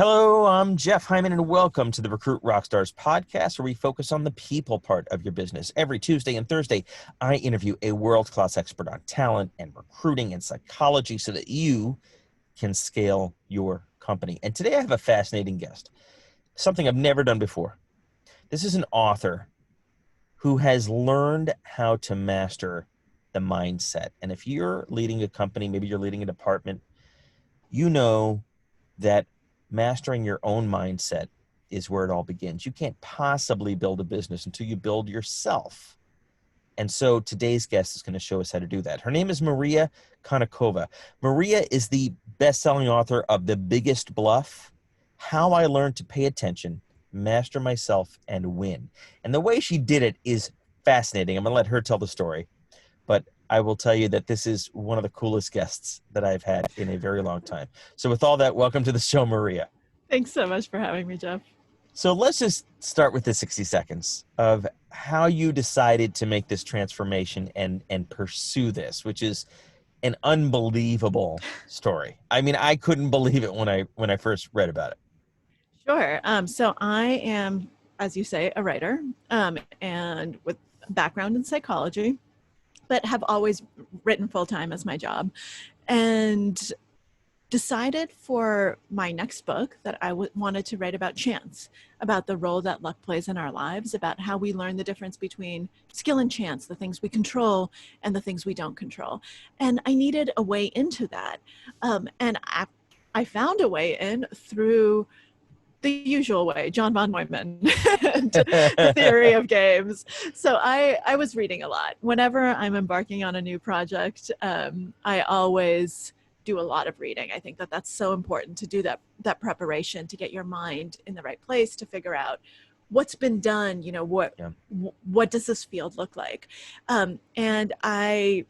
Hello, I'm Jeff Hyman, and welcome to the Recruit Rockstars podcast, where we focus on the people part of your business. Every Tuesday and Thursday, I interview a world-class expert on talent and recruiting and psychology so that you can scale your company. And today I have a fascinating guest, something I've never done before. This is an author who has learned how to master the mindset. And if you're leading a company, maybe you're leading a department, you know that mastering your own mindset is where it all begins. You can't possibly build a business until you build yourself. And so today's guest is going to show us how to do that. Her name is Maria Konnikova. Maria is the best-selling author of The Biggest Bluff, How I Learned to Pay Attention, Master Myself, and Win. And the way she did it is fascinating. I'm going to let her tell the story. But I will tell you that this is one of the coolest guests that I've had in a very long time. So with all that, welcome to the show, Maria. Thanks so much for having me, Jeff. So let's just start with the 60 seconds of how you decided to make this transformation and pursue this, which is an unbelievable story. I mean, I couldn't believe it when I first read about it. Sure. So I am, as you say, a writer, and with a background in psychology, but have always written full-time as my job, and decided for my next book that I wanted to write about chance, about the role that luck plays in our lives, about how we learn the difference between skill and chance, the things we control and the things we don't control. And I needed a way into that. And I found a way in through the usual way, John von Neumann, and the theory of games. So I was reading a lot. Whenever I'm embarking on a new project, I always do a lot of reading. I think that that's so important to do that preparation, to get your mind in the right place, to figure out what's been done, what does this field look like? And I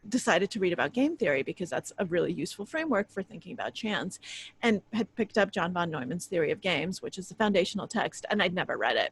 decided to read about game theory because that's a really useful framework for thinking about chance, and had picked up John von Neumann's theory of games, which is the foundational text, and I'd never read it.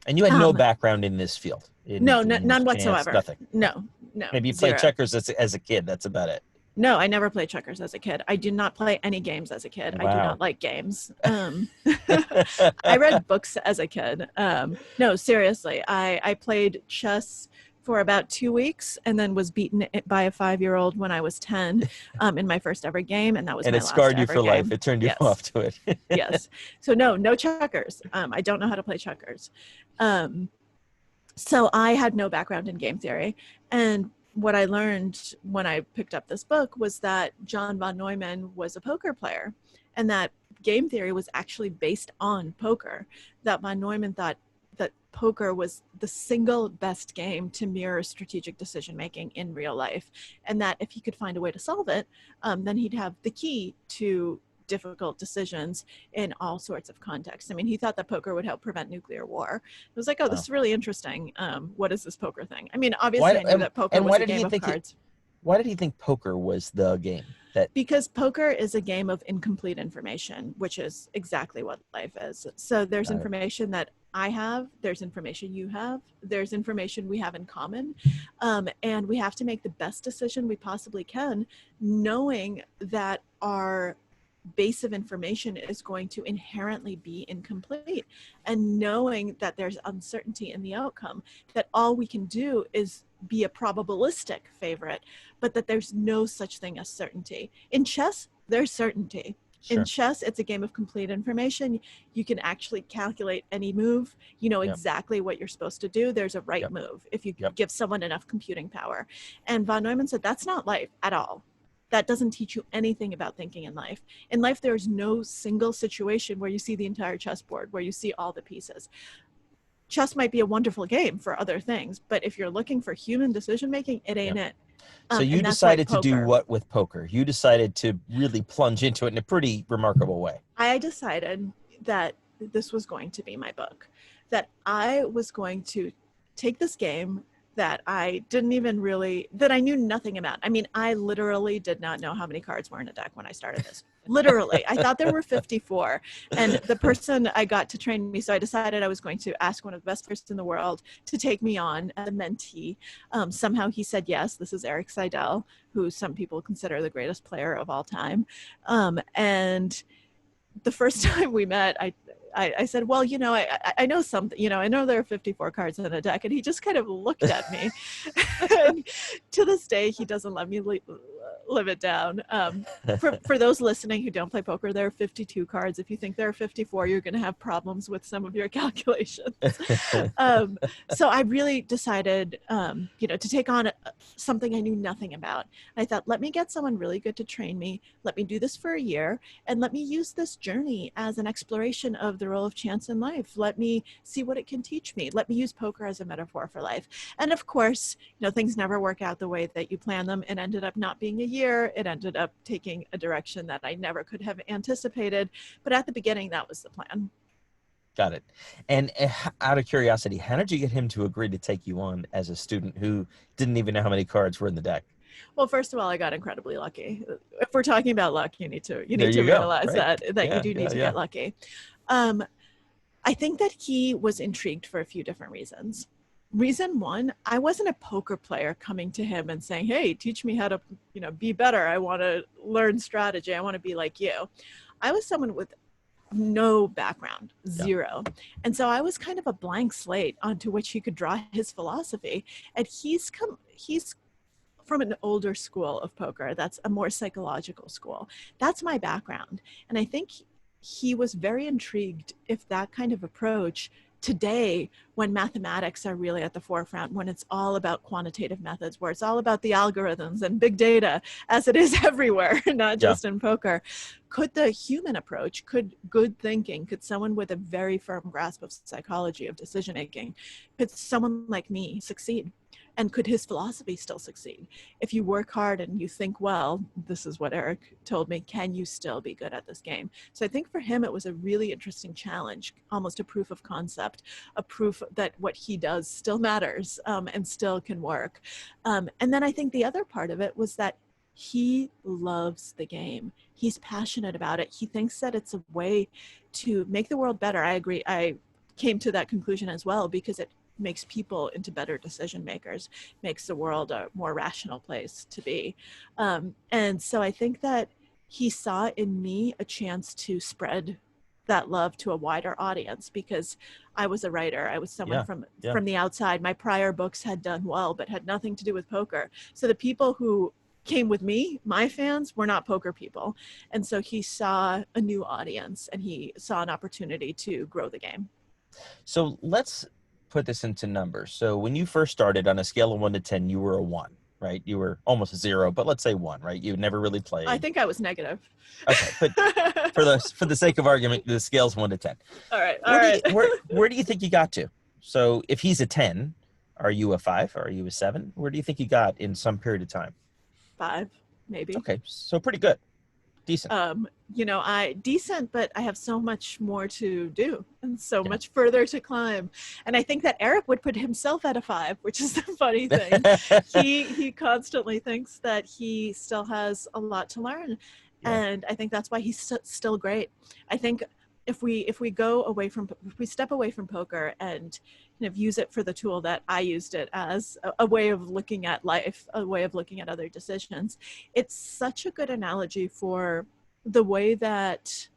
And you had no background in this field? None whatsoever. Nothing? No. Maybe you Zero. played checkers as a kid. That's about it. No, I never played checkers as a kid. I did not play any games as a kid. Wow. I do not like games. I read books as a kid. No, seriously. I played chess for about 2 weeks and then was beaten by a 5-year-old when I was 10 in my first ever game. And that was my last ever game. And it scarred you for life. It turned you off to it. Yes. So no checkers. I don't know how to play checkers. So I had no background in game theory. And what I learned when I picked up this book was that John von Neumann was a poker player, and that game theory was actually based on poker, that von Neumann thought that poker was the single best game to mirror strategic decision-making in real life, and that if he could find a way to solve it, then he'd have the key to difficult decisions in all sorts of contexts. I mean, he thought that poker would help prevent nuclear war. It was like, oh, this is really interesting. What is this poker thing? I mean, obviously I knew that poker was a game of cards. Why did he think poker was the game? Because poker is a game of incomplete information, which is exactly what life is. So there's information that I have, there's information you have, there's information we have in common, and we have to make the best decision we possibly can, knowing that our base of information is going to inherently be incomplete, and knowing that there's uncertainty in the outcome, that all we can do is be a probabilistic favorite, but that there's no such thing as certainty. In chess, there's certainty. Sure. In chess, it's a game of complete information. You can actually calculate any move. You know exactly what you're supposed to do. There's a right move if you give someone enough computing power. And von Neumann said, that's not life at all. That doesn't teach you anything about thinking in life. In life, there's no single situation where you see the entire chessboard, where you see all the pieces. Chess might be a wonderful game for other things, but if you're looking for human decision-making, it ain't it. So you decided to do what with poker? You decided to really plunge into it in a pretty remarkable way. I decided that this was going to be my book, that I was going to take this game that I didn't even that I knew nothing about. I mean, I literally did not know how many cards were in a deck when I started this. Literally, I thought there were 54. And the person I got to train me, so I decided I was going to ask one of the best players in the world to take me on as a mentee. Somehow he said yes. This is Seidel, who some people consider the greatest player of all time. And the first time we met, I said, well, I know something, I know there are 54 cards in a deck. And he just kind of looked at me. And to this day, he doesn't let me live it down. For those listening who don't play poker, there are 52 cards. If you think there are 54, you're going to have problems with some of your calculations. So I really decided, to take on something I knew nothing about. I thought, let me get someone really good to train me. Let me do this for a year, and let me use this journey as an exploration of the role of chance in life. Let me see what it can teach me. Let me use poker as a metaphor for life. And of course, things never work out the way that you plan them. It ended up not being a year. It ended up taking a direction that I never could have anticipated. But at the beginning, that was the plan. Got it. And out of curiosity, how did you get him to agree to take you on as a student who didn't even know how many cards were in the deck? Well, first of all, I got incredibly lucky. If we're talking about luck, you need to Go, realize right? that you do need to get lucky. I think that he was intrigued for a few different reasons. Reason one, I wasn't a poker player coming to him and saying, hey, teach me how to, be better. I want to learn strategy. I want to be like you. I was someone with no background, zero. And so I was kind of a blank slate onto which he could draw his philosophy. And he's from an older school of poker. That's a more psychological school. That's my background. And I think he was very intrigued if that kind of approach today, when mathematics are really at the forefront, when it's all about quantitative methods, where it's all about the algorithms and big data, as it is everywhere, not just in poker, could the human approach, could good thinking, could someone with a very firm grasp of psychology, of decision making, could someone like me succeed? And could his philosophy still succeed? If you work hard and you think well, this is what Eric told me, can you still be good at this game? So I think for him, it was a really interesting challenge, almost a proof of concept, a proof that what he does still matters and still can work. And then I think the other part of it was that he loves the game. He's passionate about it. He thinks that it's a way to make the world better. I agree. I came to that conclusion as well, because it makes people into better decision makers, makes the world a more rational place to be. And so I think that he saw in me a chance to spread that love to a wider audience, because I was a writer. I was someone from the outside. My prior books had done well, but had nothing to do with poker. So the people who came with me, my fans, were not poker people. And so he saw a new audience, and he saw an opportunity to grow the game. So let's put this into numbers. So when you first started, on a scale of 1 to 10, you were a 1, right? You were almost a 0, but let's say 1, right? You never really played. I think I was negative. Okay, but for the sake of argument, the scale's 1 to 10. All right. Where do you think you got to? So if he's a 10, are you a 5? Are you a 7? Where do you think you got in some period of time? 5, maybe. Okay, so pretty good. Decent. Decent, but I have so much more to do and so much further to climb. And I think that Eric would put himself at a 5, which is the funny thing. He constantly thinks that he still has a lot to learn. Yeah. And I think that's why he's still great. I think if we step away from poker and kind of use it for the tool that I used it as, a way of looking at life, a way of looking at other decisions, it's such a good analogy for the way that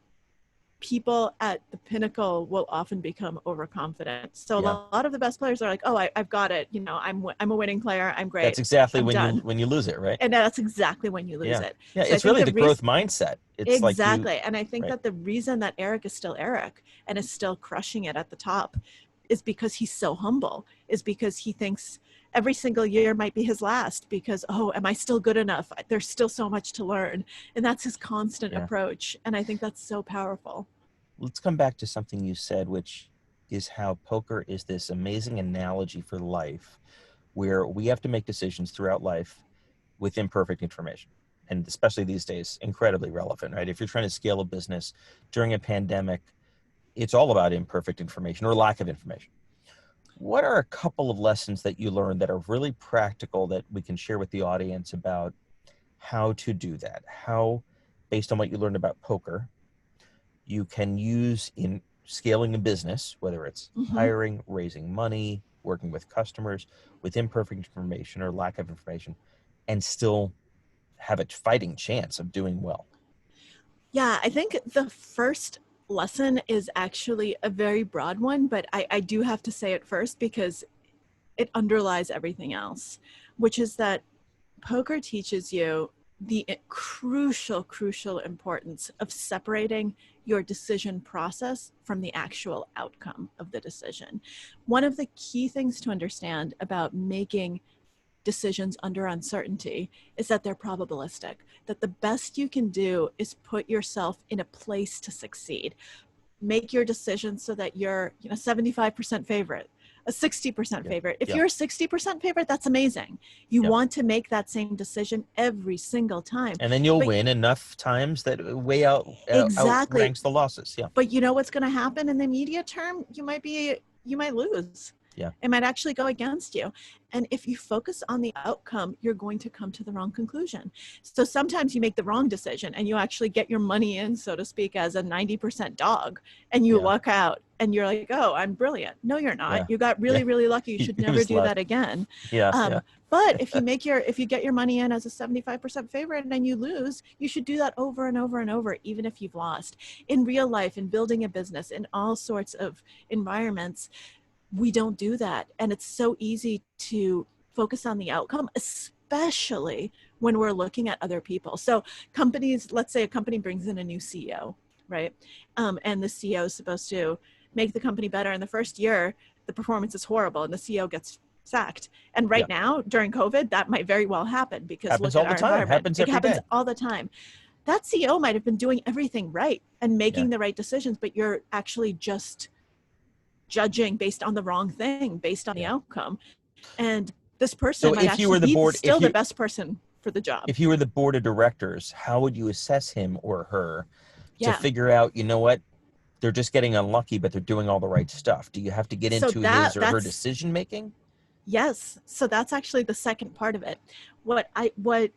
people at the pinnacle will often become overconfident. So a lot of the best players are like, oh, I've got it. I'm a winning player. I'm great. That's exactly when you lose it, right? And that's exactly when you lose it. Yeah, so it's really the growth mindset. It's exactly. And I think that the reason that Eric is still Eric and is still crushing it at the top is because he's so humble, is because he thinks every single year might be his last, because, oh, am I still good enough? There's still so much to learn. And that's his constant approach. And I think that's so powerful. Let's come back to something you said, which is how poker is this amazing analogy for life, where we have to make decisions throughout life with imperfect information. And especially these days, incredibly relevant, right? If you're trying to scale a business during a pandemic, it's all about imperfect information or lack of information. What are a couple of lessons that you learned that are really practical that we can share with the audience about how to do that? How, based on what you learned about poker, you can use in scaling a business, whether it's hiring, raising money, working with customers, with imperfect information or lack of information, and still have a fighting chance of doing well? Yeah, I think the first lesson is actually a very broad one, but I do have to say it first because it underlies everything else, which is that poker teaches you the crucial importance of separating your decision process from the actual outcome of the decision. One of the key things to understand about making decisions under uncertainty is that they're probabilistic, that the best you can do is put yourself in a place to succeed. Make your decisions so that you're 75% favorite, a 60% favorite. If you're a 60% favorite, that's amazing. You want to make that same decision every single time. And then you'll win enough times that way outranks the losses. Yeah. But you know what's going to happen in the immediate term? You might lose. Yeah. It might actually go against you. And if you focus on the outcome, you're going to come to the wrong conclusion. So sometimes you make the wrong decision and you actually get your money in, so to speak, as a 90% dog, and you luck out and you're like, oh, I'm brilliant. No, you're not. Yeah. You got really lucky. You should never do that again. But if you get your money in as a 75% favorite and then you lose, you should do that over and over and over, even if you've lost. In real life, in building a business, in all sorts of environments, we don't do that. And it's so easy to focus on the outcome, especially when we're looking at other people. So companies, let's say a company brings in a new CEO, right? And the CEO is supposed to make the company better. In the first year, the performance is horrible and the CEO gets sacked. And right now, during COVID, that might very well happen because happens all the time. It happens all the time. That CEO might have been doing everything right and making the right decisions, but you're actually just judging based on the wrong thing, based on the outcome. And this person might actually be still the best person for the job. If you were the board of directors, how would you assess him or her to figure out, you know what, they're just getting unlucky, but they're doing all the right stuff? Do you have to get into his or her decision making? Yes. So that's actually the second part of it. What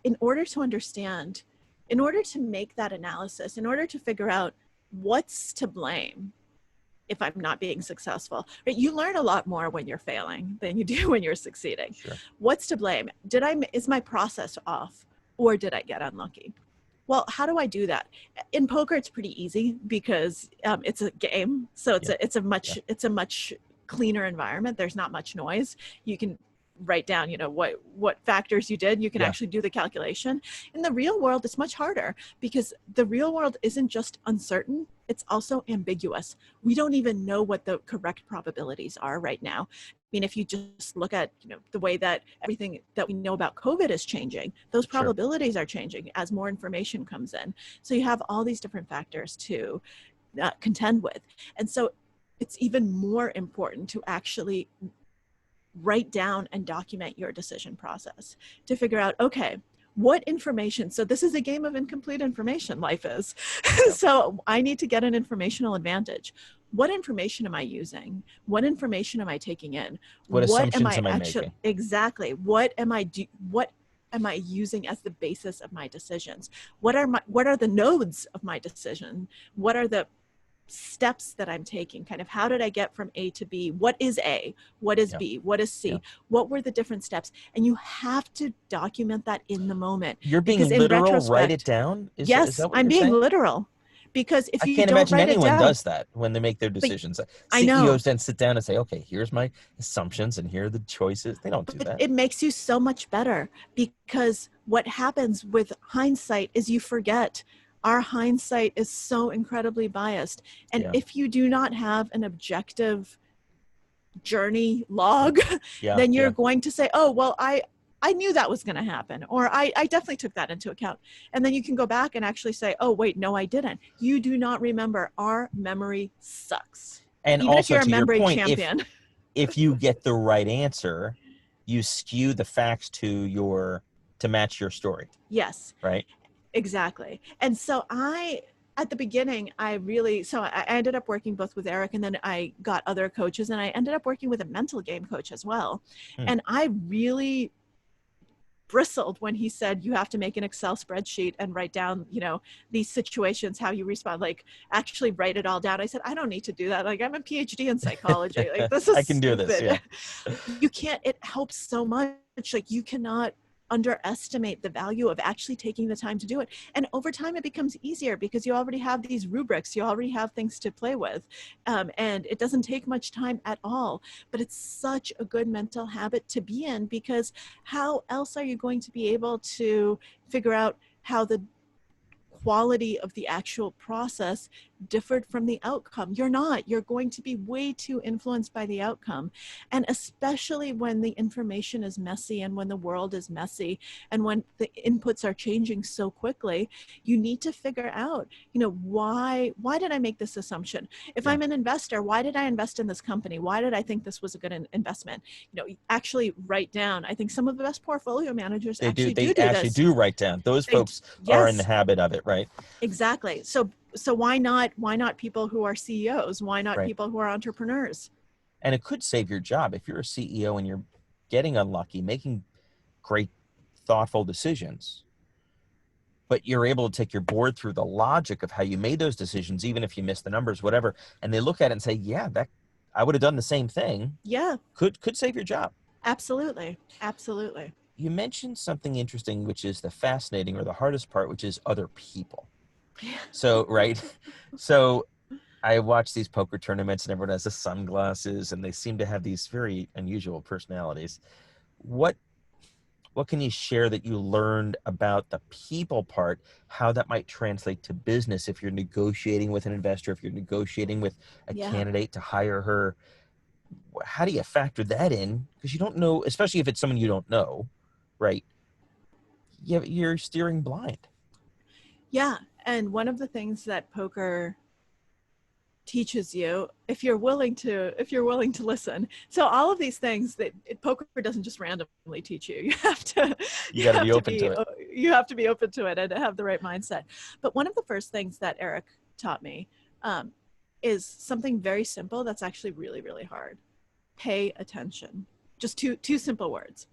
in order to understand, in order to make that analysis, in order to figure out what's to blame if I'm not being successful, right? You learn a lot more when you're failing than you do when you're succeeding. Sure. What's to blame? Is my process off, or did I get unlucky? Well, how do I do that? In poker, it's pretty easy because it's a game. So it's a much cleaner environment. There's not much noise. You can write down, what factors you did. You can actually do the calculation. In the real world, it's much harder because the real world isn't just uncertain. It's also ambiguous. We don't even know what the correct probabilities are right now. I mean, if you just look at, the way that everything that we know about COVID is changing, those probabilities are changing as more information comes in. So you have all these different factors to contend with. And so it's even more important to actually write down and document your decision process to figure out, okay, what information, so this is a game of incomplete information, life is. So I need to get an informational advantage. What information am I using? What information am I taking in? What assumptions am I making? Exactly. What am I using as the basis of my decisions? What are the nodes of my decision? What are the steps that I'm taking? Kind of, how did I get from A to B? What is A? What is B? What is C? What were the different steps? And you have to document that in the moment. You're being literal, write it down? Yes, I'm being literal. Because if you can't don't imagine write anyone it down, does that when they make their decisions. I know. CEOs then sit down and say, okay, here's my assumptions and here are the choices. They don't do that. It makes you so much better because what happens with hindsight is you forget. Our hindsight is so incredibly biased. And if you do not have an objective journey log, then you're going to say, oh, well, I knew that was going to happen, or I definitely took that into account. And then you can go back and actually say, oh, wait, no, I didn't. You do not remember. Our memory sucks. And even also, if you're to a memory your point, champion. if you get the right answer, you skew the facts to match your story. Yes. Right. Exactly. And so at the beginning, I ended up working both with Eric, and then I got other coaches, and I ended up working with a mental game coach as well. And I really bristled when he said, you have to make an Excel spreadsheet and write down, these situations, how you respond, like actually write it all down. I said, I don't need to do that. Like, I'm a PhD in psychology. Like, this is I can do this. Yeah. You can't, it helps so much. Like, you cannot underestimate the value of actually taking the time to do it. And over time, it becomes easier because you already have these rubrics, you already have things to play with. And it doesn't take much time at all. But it's such a good mental habit to be in, because how else are you going to be able to figure out how the quality of the actual process differed from the outcome? You're going to be way too influenced by the outcome. And especially when the information is messy and when the world is messy and when the inputs are changing so quickly, you need to figure out, why did I make this assumption? If I'm an investor, why did I invest in this company? Why did I think this was a good investment? Actually write down. I think some of the best portfolio managers They actually actually this. do write down. Those folks Yes. are in the habit of it, right? Exactly. So why not people who are CEOs? Why not people who are entrepreneurs? And it could save your job if you're a CEO and you're getting unlucky, making great, thoughtful decisions, but you're able to take your board through the logic of how you made those decisions, even if you missed the numbers, whatever, and they look at it and say, yeah, that I would have done the same thing. Yeah. Could save your job. Absolutely. Absolutely. You mentioned something interesting, which is the fascinating or the hardest part, which is other people. So, right. So I watch these poker tournaments and everyone has the sunglasses and they seem to have these very unusual personalities. What can you share that you learned about the people part, how that might translate to business if you're negotiating with an investor, if you're negotiating with a candidate to hire her? How do you factor that in? Because you don't know, especially if it's someone you don't know, right? You're steering blind. Yeah. And one of the things that poker teaches you, if you're willing to listen. So all of these things that poker doesn't just randomly teach you. You have to be open to it. You have to be open to it and have the right mindset. But one of the first things that Eric taught me is something very simple that's actually really, really hard. Pay attention. Just two simple words.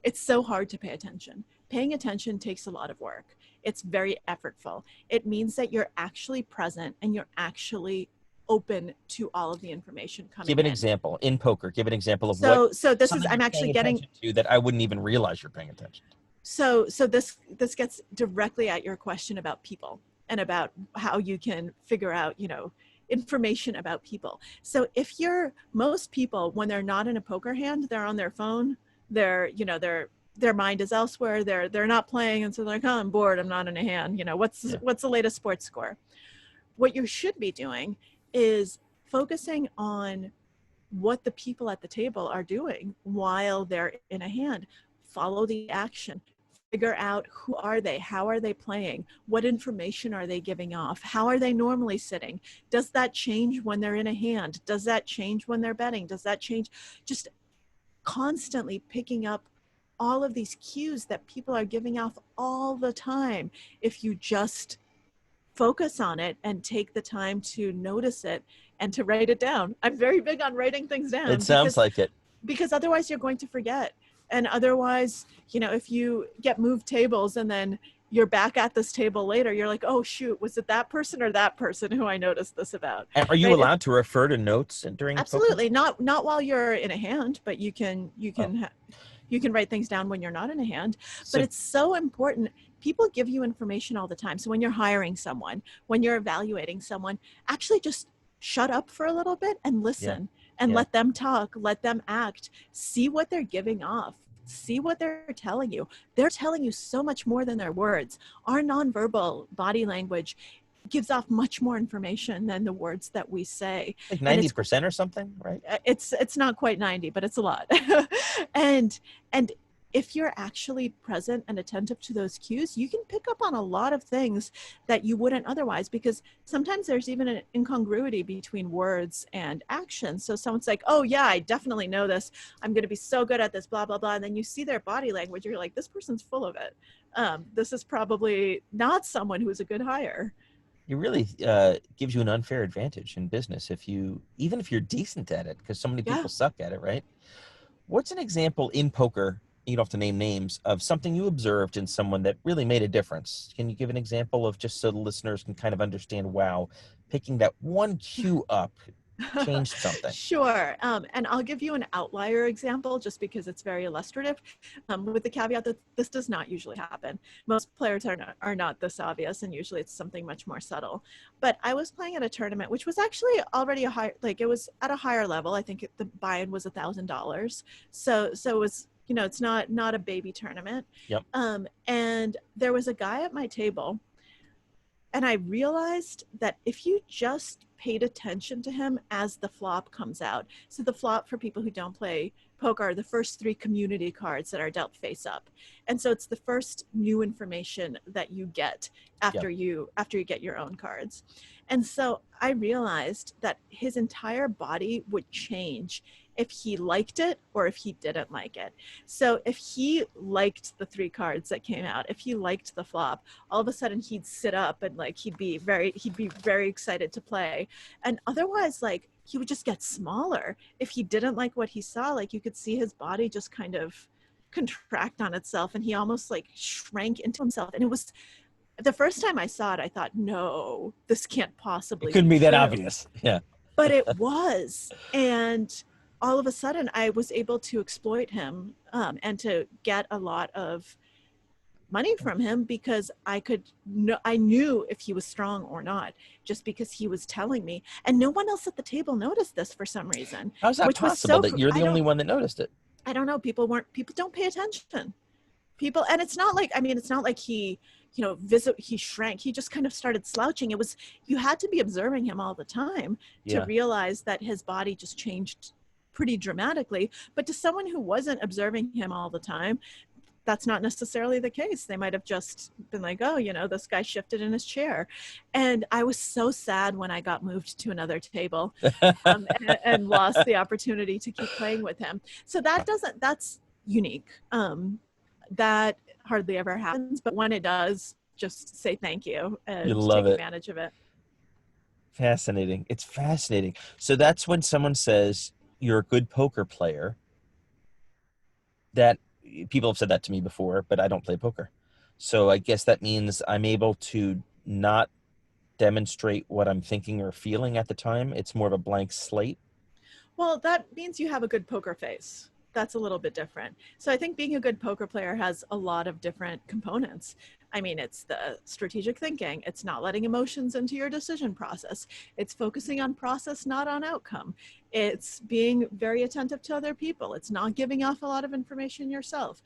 It's so hard to pay attention. Paying attention takes a lot of work. It's very effortful. It means that you're actually present and you're actually open to all of the information coming in. Give an example in poker. Give an example of so this is, I'm actually getting to that I wouldn't even realize you're paying attention to. So this gets directly at your question about people and about how you can figure out, information about people. So if most people, when they're not in a poker hand, they're on their phone, their mind is elsewhere, they're not playing, and so they're like, oh, I'm bored, I'm not in a hand, what's the latest sports score? What you should be doing is focusing on what the people at the table are doing while they're in a hand. Follow the action. Figure out who are they, how are they playing, what information are they giving off, how are they normally sitting, does that change when they're in a hand, does that change when they're betting, does that change? Just constantly picking up all of these cues that people are giving off all the time. If you just focus on it and take the time to notice it and to write it down. I'm very big on writing things down. It sounds like it. Because otherwise you're going to forget. And otherwise, if you get moved tables and then you're back at this table later, you're like, oh shoot, was it that person or that person who I noticed this about? And are you allowed to refer to notes during Absolutely. Poker? Not while you're in a hand, but you can write things down when you're not in a hand. But it's so important. People give you information all the time. So when you're hiring someone, when you're evaluating someone, actually just shut up for a little bit and listen and let them talk, let them act, see what they're giving off, see what they're telling you. They're telling you so much more than their words. Our nonverbal body language gives off much more information than the words that we say. Like 90% or something, right? It's not quite 90, but it's a lot. and if you're actually present and attentive to those cues, you can pick up on a lot of things that you wouldn't otherwise, because sometimes there's even an incongruity between words and action. So someone's like, oh yeah, I definitely know this. I'm going to be so good at this, blah, blah, blah. And then you see their body language. You're like, this person's full of it. This is probably not someone who's a good hire. It really gives you an unfair advantage in business even if you're decent at it, because so many people suck at it, right? What's an example in poker, you don't have to name names, of something you observed in someone that really made a difference? Can you give an example of, just so the listeners can kind of understand, wow, picking that one cue up changed something. Sure. And I'll give you an outlier example just because it's very illustrative, with the caveat that this does not usually happen. Most players are not this obvious, and usually it's something much more subtle. But I was playing at a tournament, which was actually already it was at a higher level. I think the buy-in was $1,000. So it was, it's not a baby tournament. Yep. And there was a guy at my table, and I realized that if you just paid attention to him as the flop comes out. So the flop, for people who don't play poker, are the first 3 community cards that are dealt face up. And so it's the first new information that you get after you get your own cards. And so I realized that his entire body would change if he liked it or if he didn't like it. So if he liked the 3 cards that came out, if he liked the flop, all of a sudden he'd sit up and he'd be very excited to play. And otherwise, he would just get smaller. If he didn't like what he saw, you could see his body just kind of contract on itself, and he almost shrank into himself. And it was the first time I saw it, I thought, no, this can't possibly It couldn't be that true. obvious. Yeah. But it was. And all of a sudden I was able to exploit him, and to get a lot of money from him because I knew if he was strong or not, just because he was telling me. And no one else at the table noticed this for some reason. How's that possible that you're the only one that noticed it? I don't know. People don't pay attention. And it's not like he, he shrank. He just kind of started slouching. You had to be observing him all the time to realize that his body just changed pretty dramatically. But to someone who wasn't observing him all the time, that's not necessarily the case. They might have just been like, oh, this guy shifted in his chair. And I was so sad when I got moved to another table, and lost the opportunity to keep playing with him. So that's unique. That hardly ever happens, but when it does, just say thank you and take advantage of it. Fascinating. It's fascinating. So that's when someone says you're a good poker player. That people have said that to me before, but I don't play poker. So I guess that means I'm able to not demonstrate what I'm thinking or feeling at the time. It's more of a blank slate. Well, that means you have a good poker face. That's a little bit different. So I think being a good poker player has a lot of different components. I mean, it's the strategic thinking. It's not letting emotions into your decision process. It's focusing on process, not on outcome. It's being very attentive to other people. It's not giving off a lot of information yourself.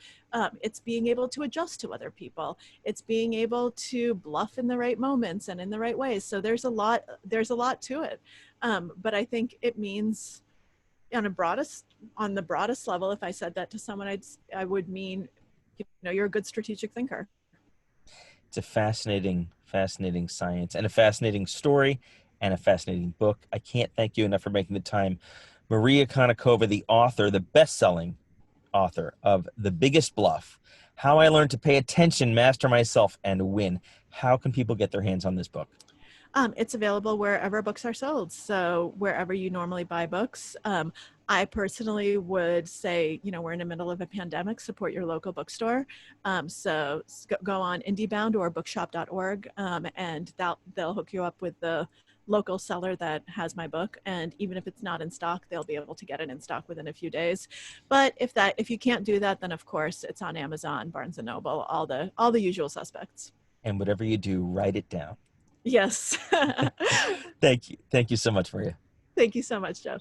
It's being able to adjust to other people. It's being able to bluff in the right moments and in the right ways. So there's a lot to it. But I think it means, on the broadest level, if I said that to someone, I would mean, you're a good strategic thinker. It's a fascinating science and a fascinating story and a fascinating book. I can't thank you enough for making the time. Maria Konnikova, the best-selling author of The Biggest Bluff, How I Learned to Pay Attention, Master Myself, and Win. How can people get their hands on this book? It's available wherever books are sold. So wherever you normally buy books. I personally would say, we're in the middle of a pandemic, support your local bookstore. So go on IndieBound or bookshop.org, and they'll hook you up with the local seller that has my book. And even if it's not in stock, they'll be able to get it in stock within a few days. But if you can't do that, then of course it's on Amazon, Barnes & Noble, all the usual suspects. And whatever you do, write it down. Yes. Thank you. Thank you so much, Maria. Thank you so much, Jeff.